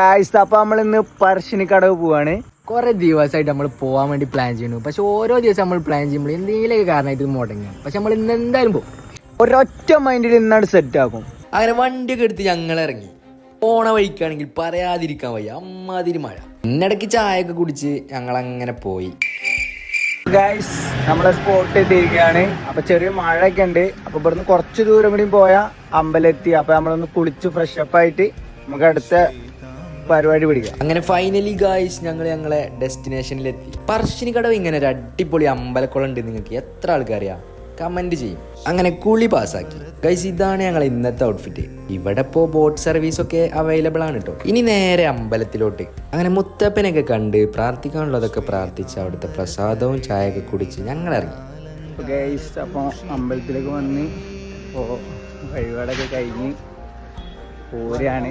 അപ്പൊ നമ്മൾ ഇന്ന് പറശ്ശിനിക്കടവ് പോവാണ്. കുറെ ദിവസമായിട്ട് നമ്മൾ പോകാൻ വേണ്ടി പ്ലാൻ ചെയ്യുന്നു. പക്ഷെ ഓരോ ദിവസം നമ്മൾ പ്ലാൻ ചെയ്യുമ്പോൾ എന്തെങ്കിലുമൊക്കെ കാരണമായിട്ട് മുടങ്ങും. പക്ഷെ നമ്മൾ ഇന്ന് എന്തായാലും പോകും. ഒരൊറ്റ മൈൻഡിൽ ഇന്നാണ് സെറ്റ് ആക്കും. അങ്ങനെ വണ്ടിയൊക്കെ എടുത്ത് ഞങ്ങൾ ഇറങ്ങി. പോണ വഴിക്കാണെങ്കിൽ പറയാതിരിക്കാൻ വയ്യ, അമ്മാതിരി മഴ. ഇന്നിടയ്ക്ക് ചായയൊക്കെ കുടിച്ച് ഞങ്ങൾ അങ്ങനെ പോയി. ഗൈസ്, നമ്മളെ സ്പോട്ട് എത്തിയിരിക്കുകയാണ്. അപ്പൊ ചെറിയ മഴയൊക്കെ ഉണ്ട്. അപ്പൊ ഇവിടുന്ന് കുറച്ച് ദൂരം കൂടി പോയാൽ അമ്പലത്തി. അപ്പൊ നമ്മളൊന്ന് കുളിച്ച് ഫ്രഷ് അപ്പ് ആയിട്ട് നമുക്ക് അടുത്ത പരിപാടി പിടിക്കാം. അങ്ങനെ ഫൈനലി ഗായ്സ് ഞങ്ങളെ ഡെസ്റ്റിനേഷനിലെത്തി. പറശ്ശിനിക്കടവ് ഇങ്ങനെ ഒരു അടിപൊളി അമ്പലക്കുളം ഉണ്ട്. നിങ്ങൾക്ക് എത്ര ആൾക്കറിയാം? കമന്റ് ചെയ്യും. അങ്ങനെ കുളി പാസ്സാക്കി ഗൈസ്. ഇതാണ് ഞങ്ങൾ ഇന്നത്തെ ഔട്ട്ഫിറ്റ്. ഇവിടെ ഇപ്പോൾ ബോട്ട് സർവീസ് ഒക്കെ അവൈലബിൾ ആണ് കേട്ടോ. ഇനി നേരെ അമ്പലത്തിലോട്ട്. അങ്ങനെ മുത്തപ്പനൊക്കെ കണ്ട് പ്രാർത്ഥിക്കാനുള്ളതൊക്കെ പ്രാർത്ഥിച്ച് അവിടുത്തെ പ്രസാദവും ചായയൊക്കെ കുടിച്ച് ഞങ്ങൾ ഇറങ്ങി. ഗൈസ്, അപ്പോൾ അമ്പലത്തിലേക്ക് വന്ന് വഴിപാടൊക്കെ കഴിഞ്ഞ് പോവാണ്.